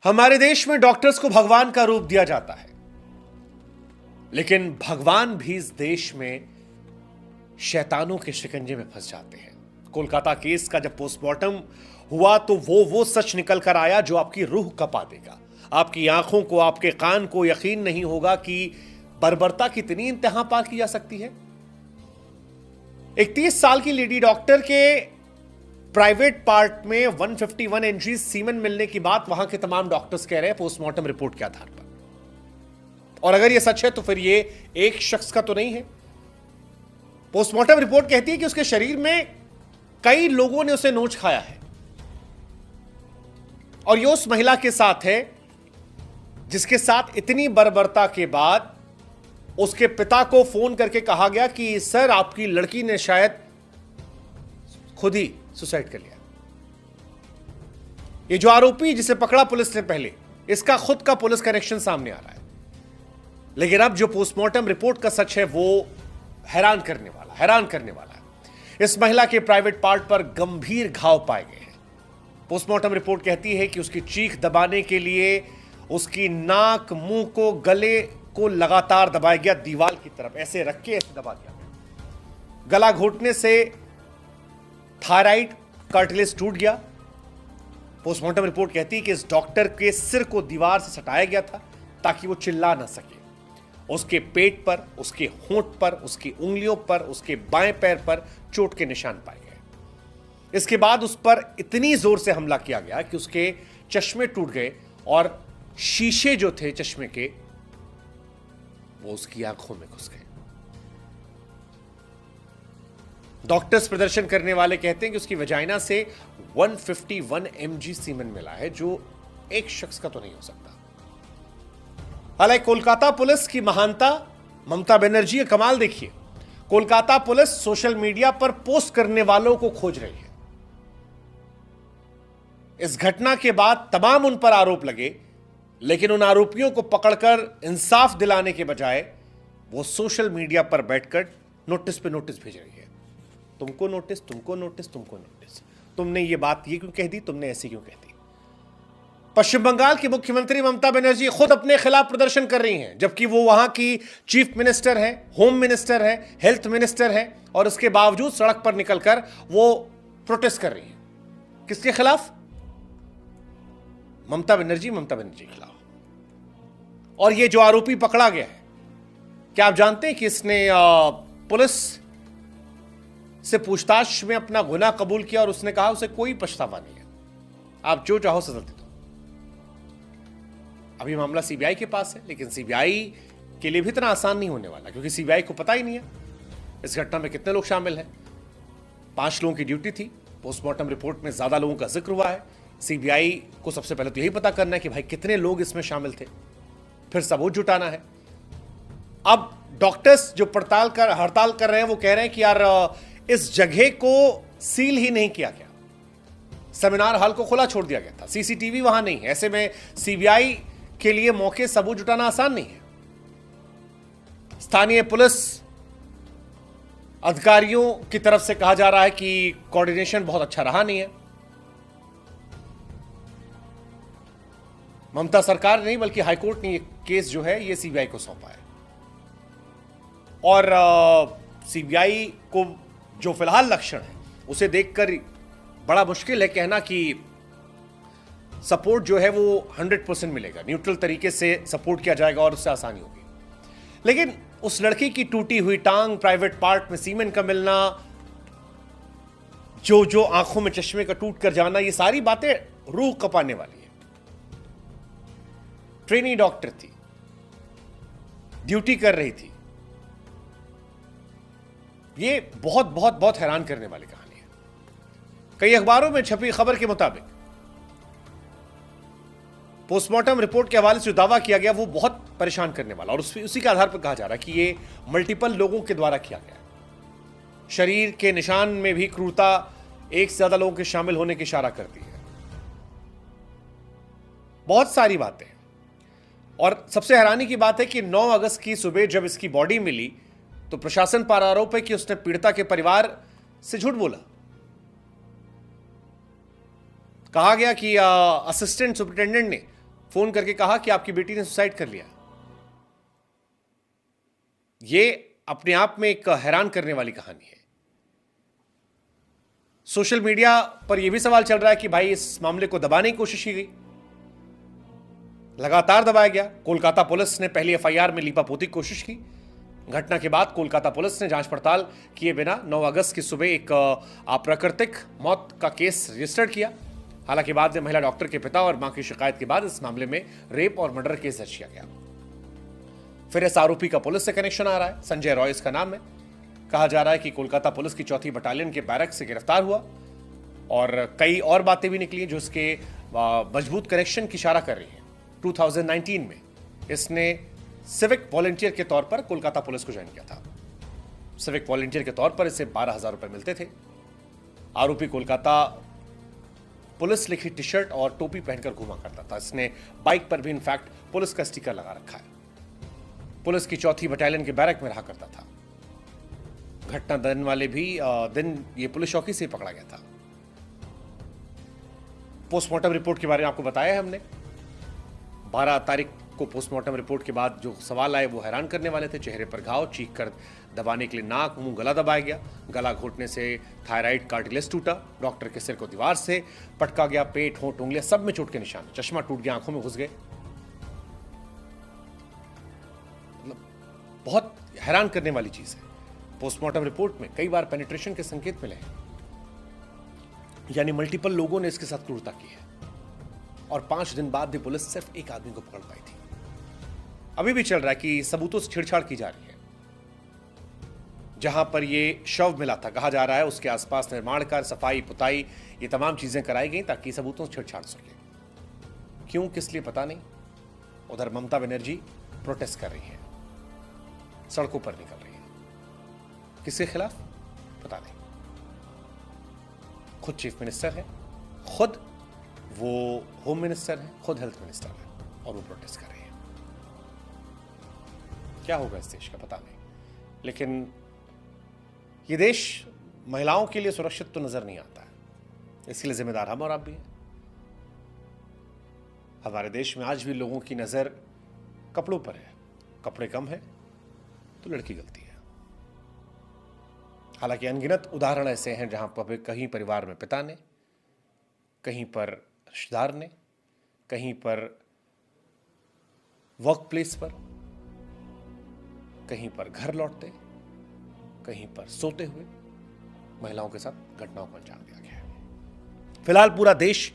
हमारे देश में डॉक्टर्स को भगवान का रूप दिया जाता है, लेकिन भगवान भी इस देश में शैतानों के शिकंजे में फंस जाते हैं। कोलकाता केस का जब पोस्टमार्टम हुआ तो वो सच निकल कर आया जो आपकी रूह कपा देगा। आपकी आंखों को, आपके कान को यकीन नहीं होगा कि बर्बरता कितनी इंतहा पार की जा सकती है। एक 30 साल की लेडी डॉक्टर के प्राइवेट पार्ट में 151 एनजी सीमेन मिलने की बात वहां के तमाम डॉक्टर्स कह रहे हैं पोस्टमार्टम रिपोर्ट के आधार पर। और अगर यह सच है तो फिर यह एक शख्स का तो नहीं है। पोस्टमार्टम रिपोर्ट कहती है कि उसके शरीर में कई लोगों ने उसे नोच खाया है और यह उस महिला के साथ है जिसके साथ इतनी बर्बरता के बाद उसके पिता को फोन करके कहा गया कि सर आपकी लड़की ने शायद खुद ही सुसाइड कर लिया। ये जो आरोपी जिसे पकड़ा पुलिस ने पहले, इसका खुद का पुलिस कनेक्शन सामने आ रहा है। लेकिन अब जो पोस्टमार्टम रिपोर्ट का सच है वो हैरान करने वाला है। इस महिला के प्राइवेट पार्ट पर गंभीर घाव पाए गए हैं। पोस्टमार्टम रिपोर्ट कहती है कि उसकी चीख दबाने के लिए उसकी नाक, मुंह को, गले को लगातार दबाया गया, दीवार की तरफ ऐसे रख के ऐसे दबा दिया गया। गला घोटने से थायराइड कार्टिलेज टूट गया। पोस्टमार्टम रिपोर्ट कहती है कि इस डॉक्टर के सिर को दीवार से सटाया गया था ताकि वो चिल्ला ना सके। उसके पेट पर, उसके होंठ पर, उसकी उंगलियों पर, उसके बाएं पैर पर चोट के निशान पाए गए। इसके बाद उस पर इतनी जोर से हमला किया गया कि उसके चश्मे टूट गए और शीशे जो थे चश्मे के वो उसकी आंखों में घुस गए। डॉक्टर्स प्रदर्शन करने वाले कहते हैं कि उसकी वजाइना से 151 mg सीमेन मिला है, जो एक शख्स का तो नहीं हो सकता। हालांकि कोलकाता पुलिस की महानता, ममता बनर्जी, कमाल देखिए। कोलकाता पुलिस सोशल मीडिया पर पोस्ट करने वालों को खोज रही है। इस घटना के बाद तमाम उन पर आरोप लगे, लेकिन उन आरोपियों को पकड़कर इंसाफ दिलाने के बजाय वो सोशल मीडिया पर बैठकर नोटिस पे नोटिस भेज रही है। तुमको नोटिस, तुमको नोटिस, तुमको नोटिस। तुमने ये बात ये क्यों कह दी, तुमने ऐसी क्यों कह दी। पश्चिम बंगाल की मुख्यमंत्री ममता बनर्जी खुद अपने खिलाफ प्रदर्शन कर रही हैं, जबकि वो वहां की चीफ मिनिस्टर है, होम मिनिस्टर है, हेल्थ मिनिस्टर है, और इसके बावजूद सड़क पर निकलकर वो प्रोटेस्ट कर रही हैं। किसके खिलाफ? ममता बनर्जी के खिलाफ। और ये जो आरोपी पकड़ा गया है, क्या आप जानते हैं कि इसने पुलिस से पूछताछ में अपना गुनाह कबूल किया और उसने कहा उसे कोई पछतावा नहीं है, आप जो चाहो सजा दे दो। अभी मामला सीबीआई के पास है, लेकिन सीबीआई के लिए भी इतना आसान नहीं होने वाला, क्योंकि सीबीआई को पता ही नहीं है इस घटना में कितने लोग शामिल हैं। 5 लोगों की ड्यूटी थी। पोस्टमार्टम रिपोर्ट में ज्यादा लोगों का जिक्र हुआ है। सीबीआई को सबसे पहले तो यही पता करना है कि भाई कितने लोग इसमें शामिल थे, फिर सबूत जुटाना है। अब डॉक्टर्स जो हड़ताल कर रहे हैं वो कह रहे हैं कि यार इस जगह को सील ही नहीं किया गया, सेमिनार हॉल को खुला छोड़ दिया गया था, सीसीटीवी वहां नहीं है। ऐसे में सीबीआई के लिए मौके सबूत जुटाना आसान नहीं है। स्थानीय पुलिस अधिकारियों की तरफ से कहा जा रहा है कि कोऑर्डिनेशन बहुत अच्छा रहा नहीं है। ममता सरकार नहीं बल्कि हाईकोर्ट ने ये केस जो है ये सीबीआई को सौंपा है। और सीबीआई को जो फिलहाल लक्षण है उसे देखकर बड़ा मुश्किल है कहना कि सपोर्ट जो है वो 100% मिलेगा, न्यूट्रल तरीके से सपोर्ट किया जाएगा और उससे आसानी होगी। लेकिन उस लड़की की टूटी हुई टांग, प्राइवेट पार्ट में सीमेन का मिलना, जो आंखों में चश्मे का टूट कर जाना, ये सारी बातें रूह कपाने वाली है। ट्रेनी डॉक्टर थी, ड्यूटी कर रही थी। ये बहुत बहुत बहुत हैरान करने वाली कहानी है। कई अखबारों में छपी खबर के मुताबिक पोस्टमार्टम रिपोर्ट के हवाले से जो दावा किया गया वो बहुत परेशान करने वाला, और उसी के आधार पर कहा जा रहा है कि ये मल्टीपल लोगों के द्वारा किया गया है। शरीर के निशान में भी क्रूरता एक से ज्यादा लोगों के शामिल होने की इशारा करती है। बहुत सारी बातें। और सबसे हैरानी की बात है कि 9 अगस्त की सुबह जब इसकी बॉडी मिली तो प्रशासन पर आरोप है कि उसने पीड़िता के परिवार से झूठ बोला। कहा गया कि असिस्टेंट सुपरिटेंडेंट ने फोन करके कहा कि आपकी बेटी ने सुसाइड कर लिया। यह अपने आप में एक हैरान करने वाली कहानी है। सोशल मीडिया पर यह भी सवाल चल रहा है कि भाई इस मामले को दबाने की कोशिश की गई, लगातार दबाया गया। कोलकाता पुलिस ने पहली एफआईआर में लीपापोती की कोशिश की। घटना के बाद कोलकाता पुलिस ने जांच पड़ताल किए बिना 9 अगस्त की सुबह एक अप्राकृतिक मौत का केस रजिस्टर्ड किया। हालांकि बाद में महिला डॉक्टर के पिता और मां की शिकायत के बाद इस मामले में रेप और मर्डर केस दर्ज किया गया। फिर इस आरोपी का पुलिस से कनेक्शन आ रहा है। संजय रॉय इसका नाम है। कहा जा रहा है कि कोलकाता पुलिस की 4th बटालियन के बैरक से गिरफ्तार हुआ और कई और बातें भी निकली जो इसके मजबूत कनेक्शन की इशारा कर रही है। 2019 में इसने सिविक वॉलंटियर के तौर पर कोलकाता पुलिस को ज्वाइन किया था। सिविक वॉलंटियर के तौर पर इसे 12,000 रुपए मिलते थे। आरोपी कोलकाता पुलिस लिखी टी शर्ट और टोपी पहनकर घुमा करता था। इसने बाइक पर भी इनफैक्ट पुलिस का स्टिकर लगा रखा है। पुलिस की 4th बटालियन के बैरक में रहा करता था। घटना दिन वाले भी दिन ये पुलिस चौकी से पकड़ा गया था। पोस्टमार्टम रिपोर्ट के बारे में आपको बताया है हमने। 12 तारीख को पोस्टमार्टम रिपोर्ट के बाद जो सवाल आए वो हैरान करने वाले थे। चेहरे पर घाव, चीख कर दबाने के लिए नाक, मुंह, गला दबाया गया। गला घोटने से थायराइड कार्टिलेज टूटा। डॉक्टर के सिर को दीवार से पटका गया। पेट, होंठ, उंगलियां सब में चोट के निशान। चश्मा टूट गया, आंखों में घुस गए। बहुत हैरान करने वाली चीज है। पोस्टमार्टम रिपोर्ट में कई बार पेनिट्रेशन के संकेत मिले हैं, यानी मल्टीपल लोगों ने इसके साथ क्रूरता की है। और 5 दिन बाद भी पुलिस सिर्फ एक आदमी को पकड़ पाई थी। अभी भी चल रहा है कि सबूतों से छेड़छाड़ की जा रही है। जहां पर यह शव मिला था, कहा जा रहा है उसके आसपास निर्माण कार्य, सफाई, पुताई, ये तमाम चीजें कराई गई ताकि सबूतों से छेड़छाड़ सके। क्यों, किस लिए, पता नहीं। उधर ममता बनर्जी प्रोटेस्ट कर रही है, सड़कों पर निकल रही है। किसके खिलाफ, पता नहीं। खुद चीफ मिनिस्टर है, खुद वो होम मिनिस्टर है, खुद हेल्थ मिनिस्टर है और वो प्रोटेस्ट कर रही है। क्या होगा इस देश का, पता नहीं। लेकिन ये देश महिलाओं के लिए सुरक्षित तो नजर नहीं आता है। इसके लिए जिम्मेदार हम और आप भी हैं। हमारे देश में आज भी लोगों की नजर कपड़ों पर है। कपड़े कम है तो लड़की गलती है। हालांकि अनगिनत उदाहरण ऐसे हैं जहां पर कहीं परिवार में पिता ने, कहीं पर रिश्तेदार ने, कहीं पर वर्क प्लेस पर, कहीं पर घर लौटते, कहीं पर सोते हुए महिलाओं के साथ घटनाओं को अंजाम दिया गया है। फिलहाल पूरा देश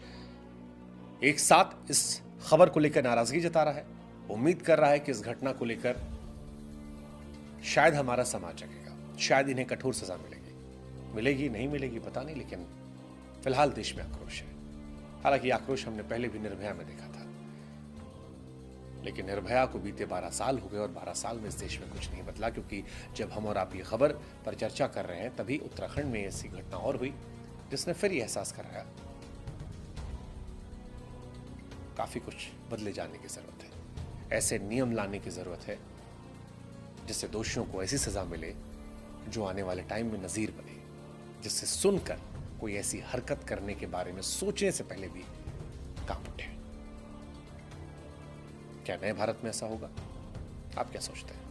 एक साथ इस खबर को लेकर नाराजगी जता रहा है। उम्मीद कर रहा है कि इस घटना को लेकर शायद हमारा समाज जगेगा, शायद इन्हें कठोर सजा मिलेगी। मिलेगी, नहीं मिलेगी, पता नहीं। लेकिन फिलहाल देश में आक्रोश है। हालांकि आक्रोश हमने पहले भी निर्भया में देखा था। लेकिन निर्भया को बीते 12 साल हो गए और 12 साल में इस देश में कुछ नहीं बदला। क्योंकि जब हम और आप ये खबर पर चर्चा कर रहे हैं तभी उत्तराखंड में ऐसी घटना और हुई जिसने फिर ये एहसास कराया काफी कुछ बदले जाने की जरूरत है। ऐसे नियम लाने की जरूरत है जिससे दोषियों को ऐसी सजा मिले जो आने वाले टाइम में नजीर बने, जिससे सुनकर कोई ऐसी हरकत करने के बारे में सोचने से पहले भी कांप उठे। क्या नए भारत में ऐसा होगा? आप क्या सोचते हैं?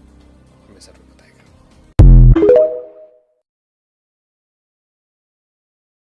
हमें जरूर